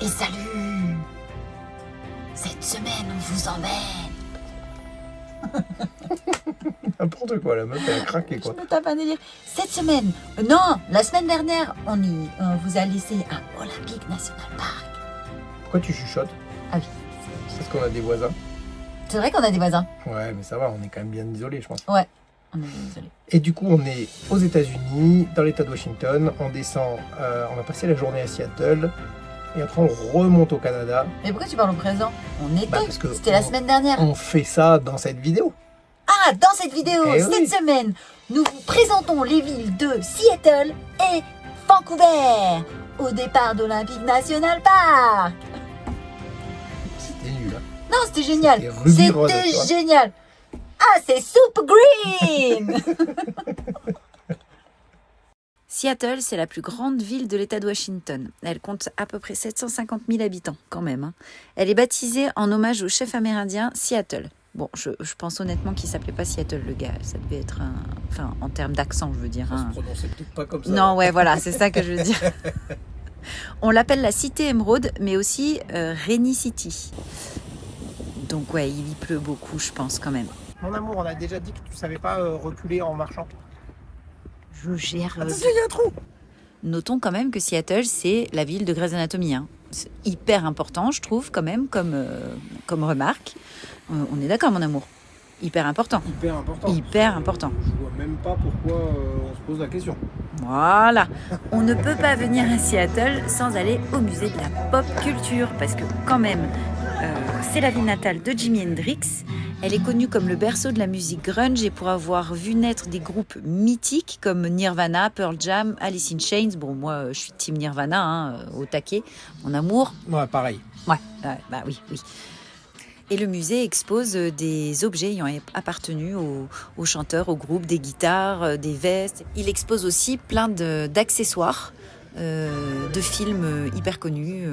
Et salut! Cette semaine, on vous emmène. N'importe quoi, la meuf elle a craqué quoi. Je me tape un délire. Cette semaine, non, la semaine dernière, on vous a laissé à Olympique National Park. Pourquoi tu chuchotes? Ah oui. C'est parce qu'on a des voisins. C'est vrai qu'on a des voisins. Ouais, mais ça va, on est quand même bien isolés, je pense. Ouais, on est désolé. Et du coup, on est aux États-Unis, dans l'État de Washington. On descend, on va passer la journée à Seattle. Et après, on remonte au Canada. Mais pourquoi tu parles au présent? On était. Parce que C'était la semaine dernière. On fait ça dans cette vidéo. Ah, dans cette vidéo, Eh cette oui. semaine, nous vous présentons les villes de Seattle et Vancouver au départ d'Olympique National Park. C'était nul, hein. Non, c'était génial. C'était Ruby Road, tu vois. C'était génial. Ah, c'est Soup Green. Seattle, c'est la plus grande ville de l'État de Washington. Elle compte à peu près 750 000 habitants, quand même, hein. Elle est baptisée en hommage au chef amérindien Seattle. Bon, je pense honnêtement qu'il s'appelait pas Seattle, le gars. Ça devait être un... Enfin, en termes d'accent, je veux dire. Ça se prononçait peut-être pas comme ça. Non, ouais, voilà, c'est ça que je veux dire. On l'appelle la Cité Émeraude, mais aussi Rainy City. Donc, ouais, il y pleut beaucoup, je pense, quand même. Mon amour, on a déjà dit que tu savais pas reculer en marchant. Je gère... Attention, il y a un trou. Notons quand même que Seattle, c'est la ville de Grey's Anatomy, hein. C'est hyper important, je trouve, quand même, comme remarque. On est d'accord, mon amour. Hyper important. Hyper important. Hyper important. Je vois même pas pourquoi on se pose la question. Voilà. On ne peut pas venir à Seattle sans aller au musée de la pop culture, parce que quand même, c'est la ville natale de Jimi Hendrix. Elle est connue comme le berceau de la musique grunge et pour avoir vu naître des groupes mythiques comme Nirvana, Pearl Jam, Alice in Chains. Bon, moi, je suis team Nirvana, hein, au taquet, mon amour. Ouais, pareil. Ouais, bah oui. Et le musée expose des objets ayant appartenu aux chanteurs, aux groupes, des guitares, des vestes. Il expose aussi plein d'accessoires de films hyper connus.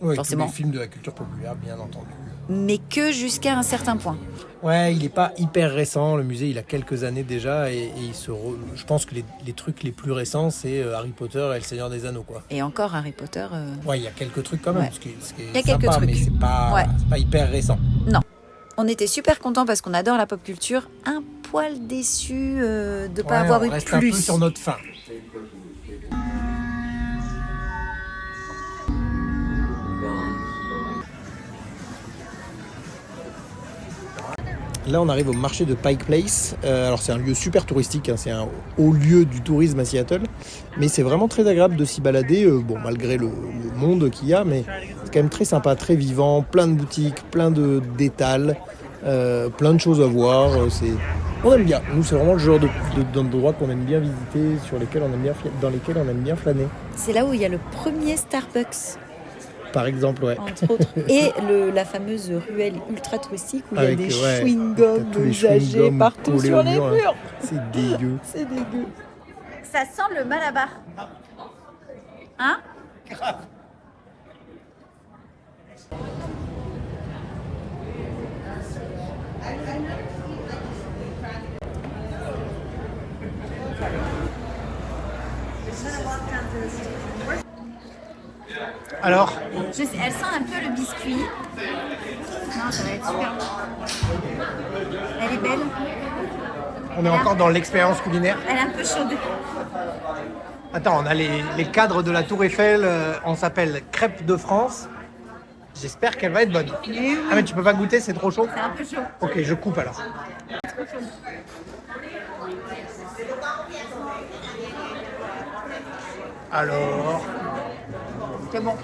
Ouais, Forcément. tous les films de la culture populaire, bien entendu. Mais que jusqu'à un certain point. Ouais, il est pas hyper récent. Le musée, il a quelques années déjà. Et je pense que les trucs les plus récents, c'est Harry Potter et le Seigneur des Anneaux, quoi. Et encore Harry Potter... Ouais, il y a quelques trucs quand même. Ouais. Ce qui est Il y a quelques sympa, trucs. mais c'est pas hyper récent. Non. On était super contents parce qu'on adore la pop culture. Un poil déçu de ne pas avoir eu on reste plus. un peu sur notre faim. Là, on arrive au marché de Pike Place. Alors, c'est un lieu super touristique, hein, c'est un haut lieu du tourisme à Seattle. Mais c'est vraiment très agréable de s'y balader, malgré le monde qu'il y a, mais c'est quand même très sympa, très vivant, plein de boutiques, plein d'étals, plein de choses à voir. On aime bien. Nous, c'est vraiment le genre d'endroit qu'on aime bien visiter, dans lesquels on aime bien flâner. C'est là où il y a le premier Starbucks. Par exemple, ouais. Entre autres. Et la fameuse ruelle ultra touristique où Avec, il y a des ouais, chewing-gums t'as tous les usagés chewing-gums partout collés sur au les mur, hein. murs. C'est dégueu. C'est dégueu. Ça sent le malabar. Hein? Alors, Je sais, elle sent un peu le biscuit. Non, ça va être super bon. Elle est belle. on est encore dans l'expérience culinaire. Elle est un peu chaude. Attends, on a les cadres de la Tour Eiffel, on s'appelle Crêpes de France. J'espère qu'elle va être bonne. Oui. Ah mais tu peux pas goûter, c'est trop chaud. C'est un peu chaud. Ok, je coupe alors. Alors, C'est bon.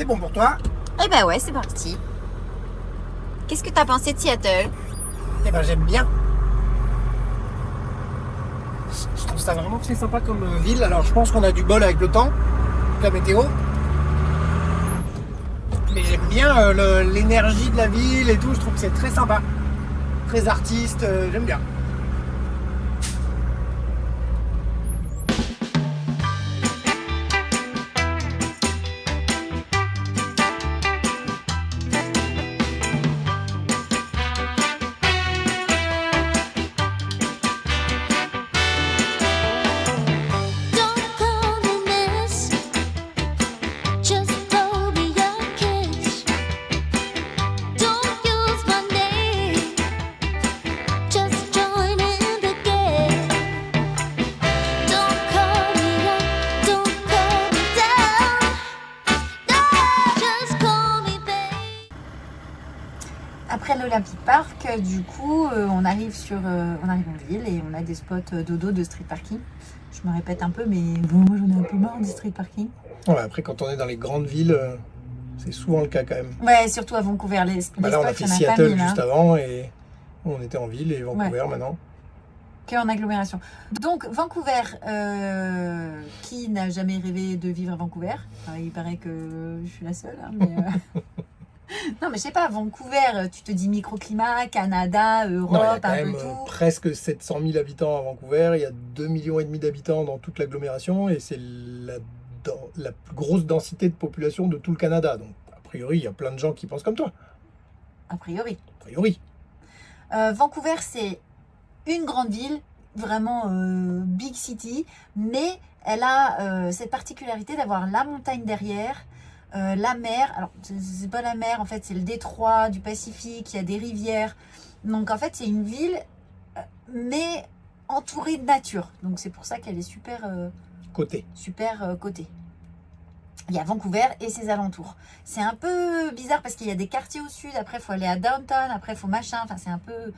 c'est bon pour toi? Eh ben ouais, c'est parti. Qu'est-ce que t'as pensé de Seattle? Eh ben j'aime bien. Je trouve ça vraiment très sympa comme ville. Alors je pense qu'on a du bol avec le temps, la météo. bien l'énergie de la ville et tout, je trouve que c'est très sympa. Très artiste, j'aime bien. Après l'Olympic Park, du coup, on arrive en ville et on a des spots dodo de street parking. Je me répète un peu, mais bon, moi j'en ai un peu marre du street parking. Ouais, après quand on est dans les grandes villes, c'est souvent le cas quand même. Ouais, surtout à Vancouver, les spots, Là, on a fait Seattle juste avant et on était en ville et Vancouver maintenant. Qu'en agglomération. Donc Vancouver, qui n'a jamais rêvé de vivre à Vancouver? Il paraît que je suis la seule, hein, mais... Non, mais je sais pas, Vancouver, tu te dis microclimat, Canada, Europe, non, il y a quand un même peu tout. Presque 700 000 habitants à Vancouver, il y a 2,5 millions d'habitants dans toute l'agglomération et c'est la plus grosse densité de population de tout le Canada. Donc, a priori, il y a plein de gens qui pensent comme toi. A priori. Vancouver, c'est une grande ville, vraiment big city, mais elle a cette particularité d'avoir la montagne derrière. La mer, alors c'est pas la mer, en fait c'est le détroit du Pacifique, il y a des rivières, donc en fait c'est une ville mais entourée de nature, donc c'est pour ça qu'elle est super cotée. Il y a Vancouver et ses alentours. C'est un peu bizarre parce qu'il y a des quartiers au sud, après il faut aller à downtown, après il faut machin, enfin c'est un peu...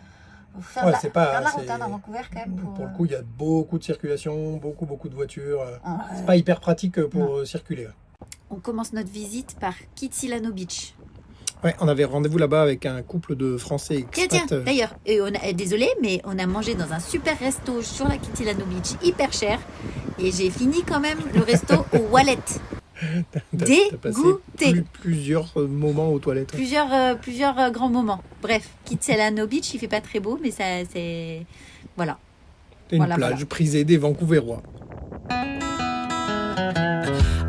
Faut faire de la route à Vancouver quand même. Pour le coup il y a beaucoup de circulation, beaucoup de voitures, c'est pas hyper pratique pour circuler. On commence notre visite par Kitsilano Beach. Ouais, on avait rendez-vous là-bas avec un couple de Français expats. Tiens, d'ailleurs, désolé, mais on a mangé dans un super resto sur la Kitsilano Beach, hyper cher. Et j'ai fini quand même le resto aux wallet. Dégoûté. Plusieurs moments aux toilettes. Plusieurs grands moments. Bref, Kitsilano Beach, il fait pas très beau, mais ça, c'est... Voilà. C'est une plage prisée des Vancouverois.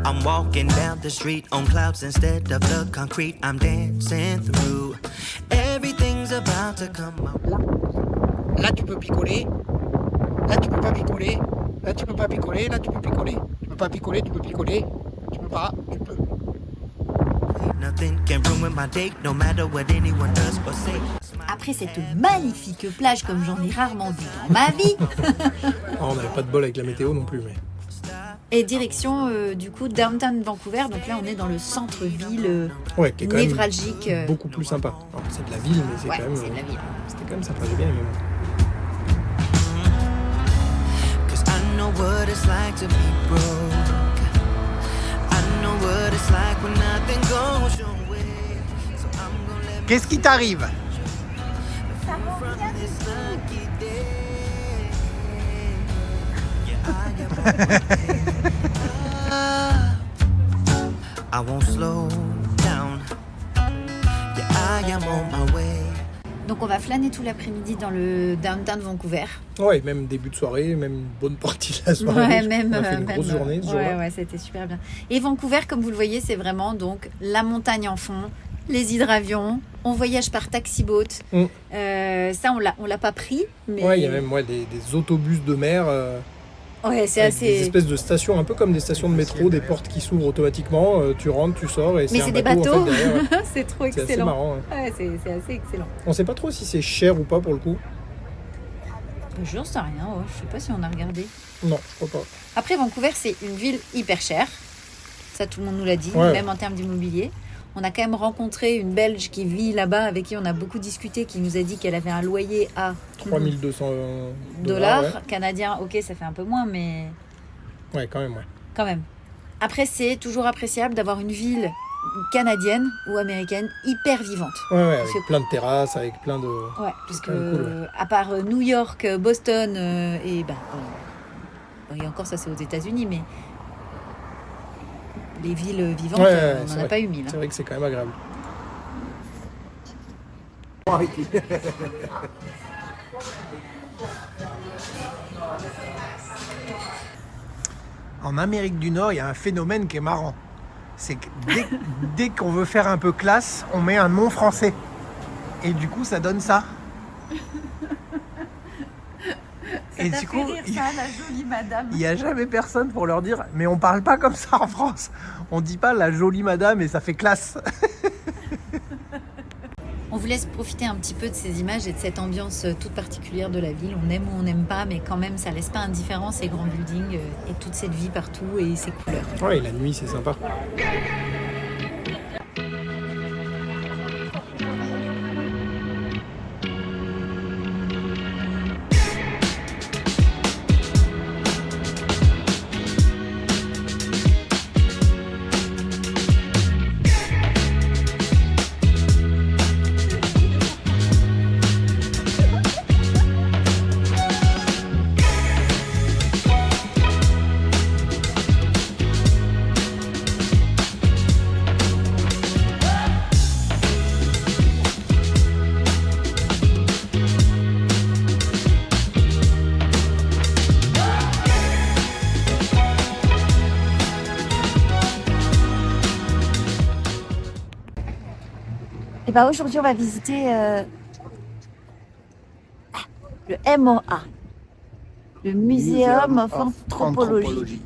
I'm walking down the street on clouds instead of the concrete I'm dancing through. Everything's about to come out. Là tu peux picoler. Là tu peux pas picoler. Là tu peux pas picoler. Là tu peux picoler. Tu peux pas picoler, tu peux picoler. Tu peux pas, tu peux. Nothing can ruin my date, no matter what anyone does or say. Après cette magnifique plage comme j'en ai rarement vu dans ma vie. On n'avait pas de bol avec la météo non plus, mais... Et direction du coup downtown Vancouver, donc là on est dans le centre-ville qui est quand névralgique. Même beaucoup plus sympa. Alors, c'est de la ville, mais c'est quand même. C'est de la ville. C'était quand même sympa, j'ai bien aimé. Cause I know what it's like to be broke. I know what it's like when nothing goes your way. So I'm gonna let me Qu'est-ce qui t'arrive? from this lucky day. I won't slow down. Yeah, I am on my way. Donc on va flâner tout l'après-midi dans le downtown Vancouver. Ouais, même début de soirée, même une bonne partie de la soirée. Ouais, on a fait une grosse journée ce jour-là. Ouais, c'était super bien. Et Vancouver, comme vous le voyez, c'est vraiment donc la montagne en fond, les hydravions. On voyage par taxi-boat. Ça, on l'a pas pris. Mais... Ouais, il y a même des autobus de mer. Ouais, c'est avec assez. Des espèces de stations, un peu comme des stations de métro, des portes qui s'ouvrent automatiquement. Tu rentres, tu sors et mais c'est des bateaux. En fait, derrière, c'est trop excellent. C'est assez marrant. Ouais, c'est assez excellent. On sait pas trop si c'est cher ou pas pour le coup. J'en sais rien. Je sais pas si on a regardé. Non, je crois pas. Après, Vancouver, c'est une ville hyper chère. Ça, tout le monde nous l'a dit, même en termes d'immobilier. On a quand même rencontré une Belge qui vit là-bas, avec qui on a beaucoup discuté, qui nous a dit qu'elle avait un loyer à 3200 dollars canadiens. Ok, ça fait un peu moins, mais... Ouais, quand même, Quand même. Après, c'est toujours appréciable d'avoir une ville canadienne ou américaine hyper vivante. Ouais, avec plein de terrasses, avec plein de... Ouais, parce que à part New York, Boston et... et encore ça, c'est aux États-Unis, mais... Les villes vivantes, on n'en a pas eu 1000. C'est vrai que c'est quand même agréable. En Amérique du Nord, il y a un phénomène qui est marrant. C'est que dès qu'on veut faire un peu classe, on met un nom français. Et du coup, ça donne ça. Et du coup, la jolie madame. il n'y a jamais personne pour leur dire mais on parle pas comme ça en France. On dit pas la jolie madame et ça fait classe. On vous laisse profiter un petit peu de ces images et de cette ambiance toute particulière de la ville. On aime ou on n'aime pas, mais quand même, ça laisse pas indifférent ces grands buildings et toute cette vie partout et ces couleurs. Ouais, la nuit, c'est sympa. Et ben aujourd'hui, on va visiter le MOA, le Muséum of Anthropologie.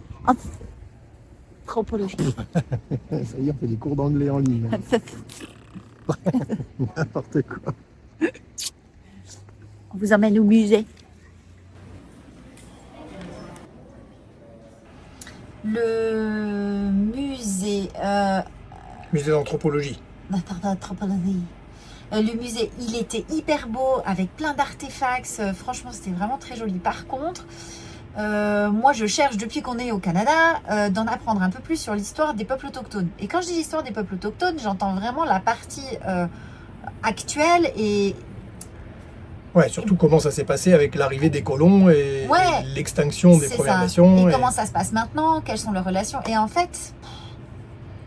Anthropologie. Ça y est, on fait des cours d'anglais en ligne. N'importe quoi. On vous emmène au musée. Le musée. Musée d'anthropologie. D'anthropologie. Le musée, il était hyper beau avec plein d'artefacts. Franchement, c'était vraiment très joli. Par contre, moi, je cherche depuis qu'on est au Canada d'en apprendre un peu plus sur l'histoire des peuples autochtones. Et quand je dis l'histoire des peuples autochtones, j'entends vraiment la partie actuelle et Ouais, surtout comment ça s'est passé avec l'arrivée des colons et Ouais, l'extinction des c'est Premières ça. Nations. Et comment ça se passe maintenant, quelles sont leurs relations. Et en fait,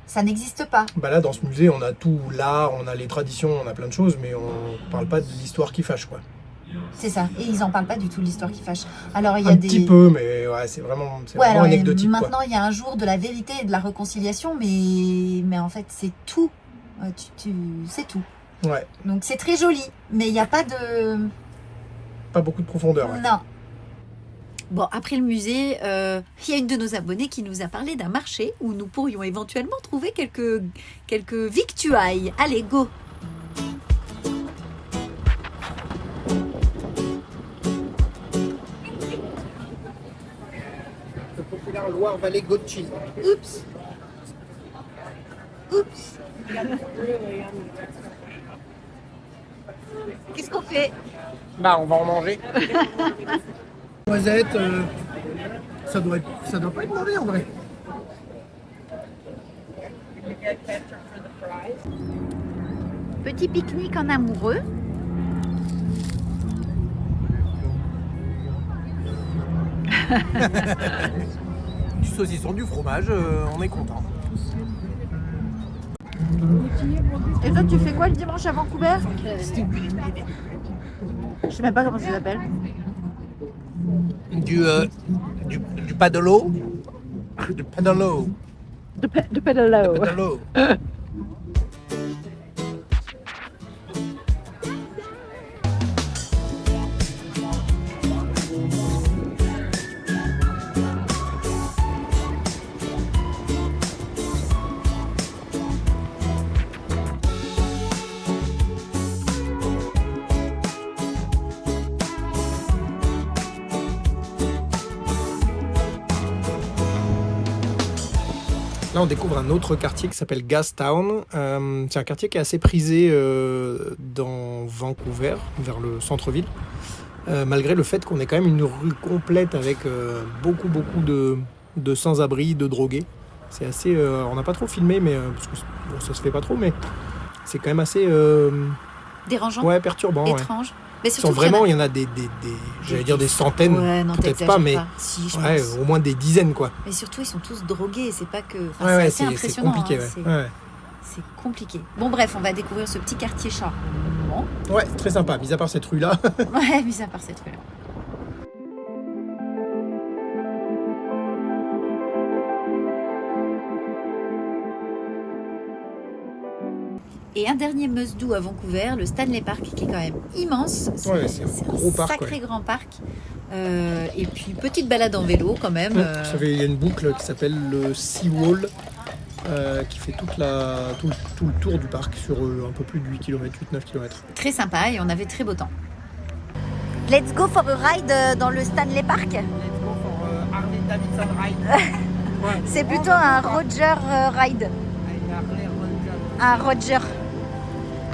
ça n'existe pas. Bah là, dans ce musée, on a tout l'art, on a les traditions, on a plein de choses, mais on parle pas de l'histoire qui fâche, quoi. C'est ça. Et ils n'en parlent pas du tout de l'histoire qui fâche. Alors, il y a Un des... petit peu, mais ouais, c'est vraiment alors, anecdotique, quoi. maintenant, il y a un jour de la vérité et de la réconciliation, mais en fait, c'est tout. C'est tout. Ouais, Donc, c'est très joli, mais il n'y a pas de... pas beaucoup de profondeur. Ouais. Non. Bon, après le musée, il y a une de nos abonnées qui nous a parlé d'un marché où nous pourrions éventuellement trouver quelques victuailles. Allez, go! Le populaire Loire-Vallée Gold. Oups! Oups! Qu'est-ce qu'on fait? Bah, on va en manger. Noisettes, ça doit pas être mauvais en vrai. Petit pique-nique en amoureux. Du saucisson, du fromage, on est content. Et toi, tu fais quoi le dimanche à Vancouver? Je sais même pas comment ça s'appelle. Du paddle-o. Du paddle-o. De pedalo. Paddle-o. Là, on découvre un autre quartier qui s'appelle Gastown. C'est un quartier qui est assez prisé dans Vancouver, vers le centre-ville. Malgré le fait qu'on ait quand même une rue complète avec beaucoup de sans-abri, de drogués. C'est assez... on n'a pas trop filmé, mais parce que bon, ça se fait pas trop, mais c'est quand même assez... Dérangeant, ouais, perturbant. Ouais. étrange. Mais Ils sont vraiment, il y en a j'allais dire des centaines, Ouais, non, peut-être t'exagères pas, mais Si, je ouais, pense. au moins des dizaines, quoi. Mais surtout, ils sont tous drogués. C'est pas que. Ouais, c'est assez c'est impressionnant. compliqué. hein, Ouais. Ouais. c'est compliqué. Bon bref, on va découvrir ce petit quartier charmant. Ouais, très sympa, mis à part cette rue-là. Ouais, mis à part cette rue-là. Et un dernier must-do à Vancouver, le Stanley Park, qui est quand même immense. Ouais, c'est un gros parc. Sacré grand parc. Et puis petite balade en vélo quand même. Il y a une boucle qui s'appelle le Seawall qui fait tout le tour du parc sur un peu plus de 8 km, 8-9 km. Très sympa et on avait très beau temps. Let's go for a ride dans le Stanley Park. Let's go for Harley Davidson ride. C'est plutôt un Roger ride. Un Roger.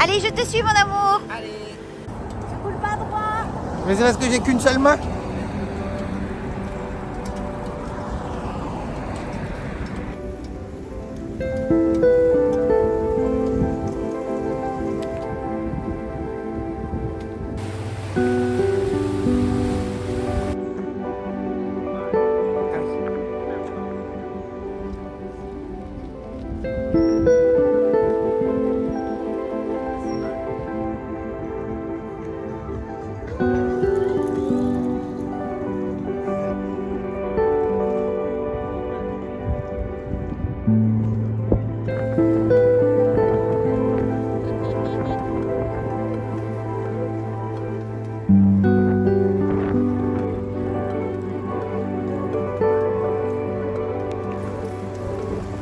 Allez, je te suis mon amour. Allez. Tu coules pas droit. Mais c'est parce que j'ai qu'une seule main.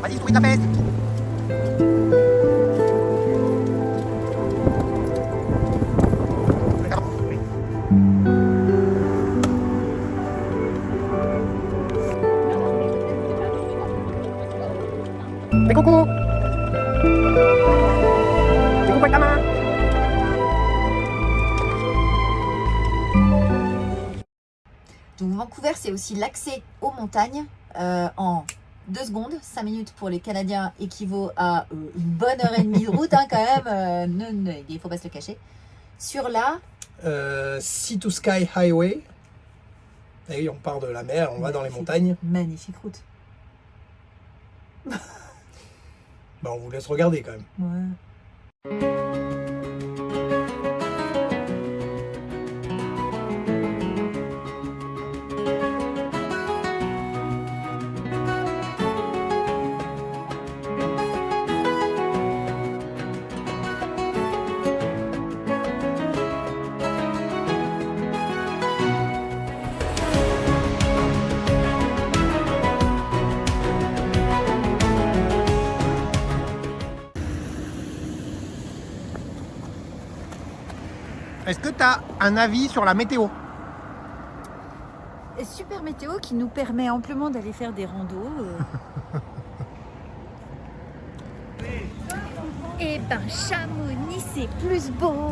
Vas-y, trouve ta peste. Fais coucou. Fais coucou avec ta main. Donc Vancouver, c'est aussi l'accès aux montagnes en 2 secondes. 5 minutes pour les Canadiens équivaut à une bonne heure et demie de route hein, quand même. Il ne faut pas se le cacher. Sur la Sea to Sky Highway. Et on part de la mer, on va dans les montagnes. Magnifique route. Bah, on vous laisse regarder quand même. Ouais. Est-ce que tu as un avis sur la météo? Et super météo qui nous permet amplement d'aller faire des randos. Eh ben Chamonix c'est plus beau.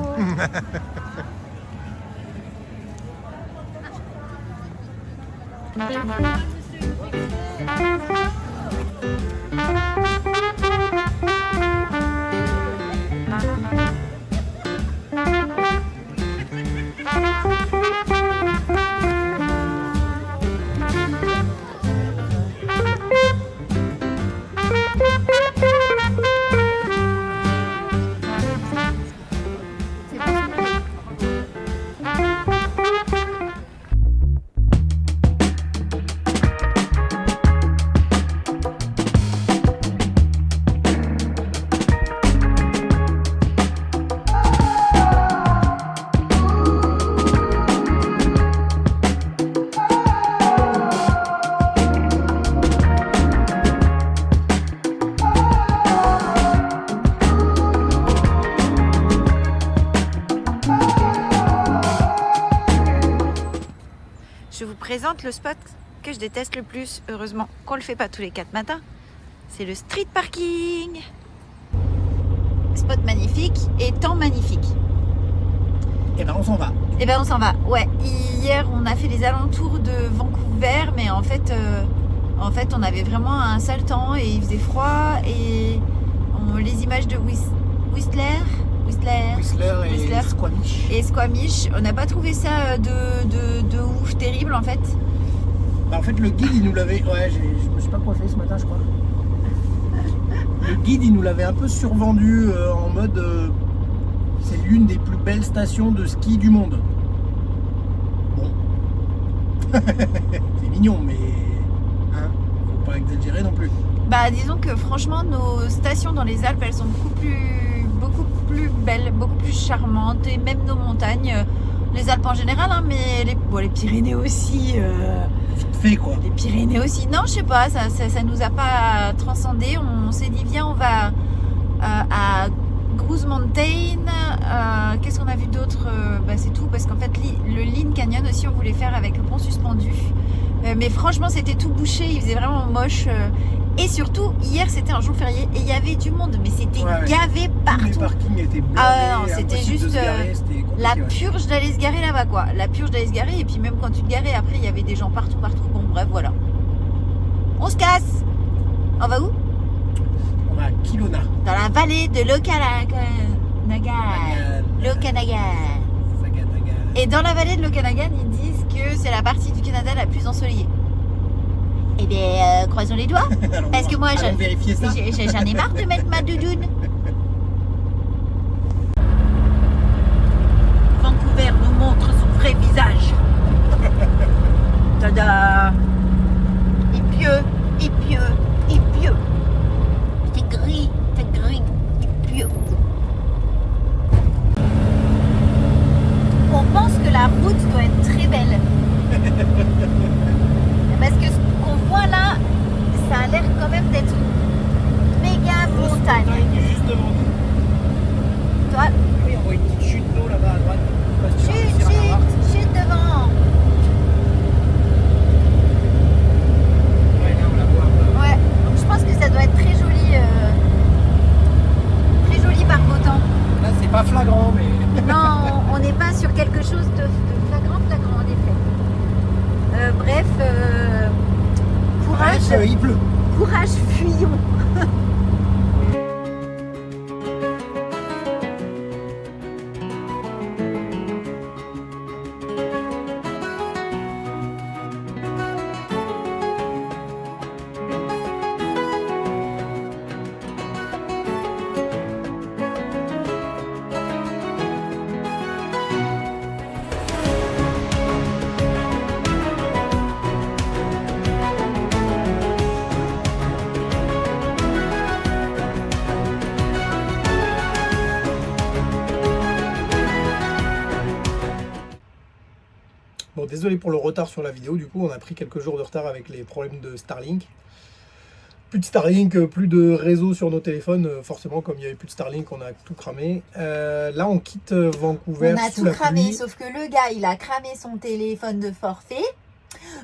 Je vous présente le spot que je déteste le plus. Heureusement qu'on le fait pas tous les 4 matins. C'est le street parking. Spot magnifique et temps magnifique. Et ben on s'en va. Et ben on s'en va. Ouais. Hier on a fait les alentours de Vancouver, mais en fait on avait vraiment un sale temps et il faisait froid et les images de Whistler et Squamish. Et Squamish, on n'a pas trouvé ça de ouf, terrible en fait. Bah en fait le guide il nous l'avait. Ouais, je me suis pas coiffé ce matin je crois. Le guide, il nous l'avait un peu survendu en mode c'est l'une des plus belles stations de ski du monde. Bon. C'est mignon, mais hein, faut pas exagérer non plus. Bah disons que franchement nos stations dans les Alpes elles sont beaucoup plus belles, beaucoup plus charmantes et même nos montagnes, les Alpes en général hein, mais les Pyrénées aussi. Vite fait quoi. Les Pyrénées aussi. Non je sais pas, ça nous a pas transcendé. On s'est dit viens on va à Grouse Mountain. Qu'est-ce qu'on a vu d'autre? Bah c'est tout parce qu'en fait le Lynn Canyon aussi on voulait faire avec le pont suspendu. Mais franchement c'était tout bouché, il faisait vraiment moche. Et surtout, hier c'était un jour férié et il y avait du monde, mais c'était gavé partout. Les parkings étaient blindés. Ah non, c'était juste la purge d'aller se garer là-bas quoi. La purge d'aller se garer et puis même quand tu te garais, après il y avait des gens partout. Bon bref, voilà. On se casse. On va où? On va à Kelowna. Dans la vallée de l'Okanagan. Et dans la vallée de l'Okanagan, ils disent que c'est la partie du Canada la plus ensoleillée. Eh bien, croisons les doigts. Parce que moi, j'en ai marre de mettre ma doudoune. Vancouver nous montre son vrai visage. Tada! Et pieux. C'est gris, et pieux. On pense que la route doit être très belle. Parce que ce qu'on voit là, ça a l'air quand même d'être une méga montagne. Juste devant nous. Toi, Oui, on voit une petite chute d'eau là-bas à droite. chute devant. Ouais, là on la voit un peu. Ouais, donc je pense que ça doit être très joli par beau temps. Là c'est pas flagrant, mais. Non, on n'est pas sur quelque chose de flagrant en effet. Bref, courage. Bref, il pleut. Courage, fuyons. Bon, désolé pour le retard sur la vidéo, du coup on a pris quelques jours de retard avec les problèmes de Starlink. Plus de Starlink, plus de réseau sur nos téléphones, forcément comme il n'y avait plus de Starlink on a tout cramé. Là on quitte Vancouver On a sous tout la cramé, pluie. sauf que le gars il a cramé son téléphone de forfait.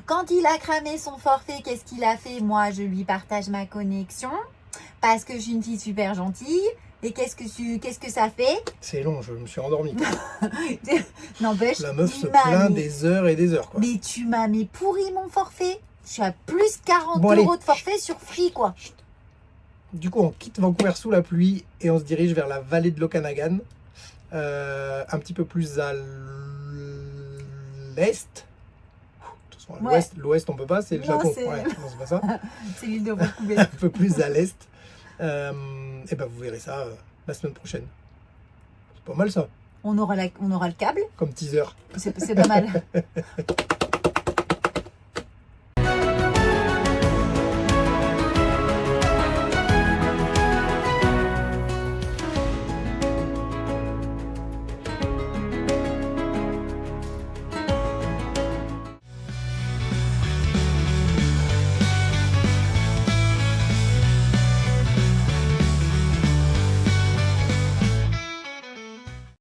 Quand il a cramé son forfait, qu'est-ce qu'il a fait? Moi je lui partage ma connexion parce que je suis une fille super gentille. Et qu'est-ce que ça fait? C'est long, je me suis endormi. N'empêche, La meuf se il m'a plaint mis- des heures et des heures quoi. Mais tu m'as mis pourri mon forfait. Je suis à plus 40 Bon, allez. € de forfait sur Free quoi. Du coup on quitte Vancouver sous la pluie et on se dirige vers la vallée de l'Okanagan. Un petit peu plus à l'est. Attention, à Ouais. l'ouest on peut pas, c'est le Non, Japon. c'est- Ouais, non, c'est pas ça. C'est l'île de Vancouver. Un peu plus à l'est. Et ben vous verrez ça la semaine prochaine. C'est pas mal ça, On aura le câble. comme teaser. C'est pas mal.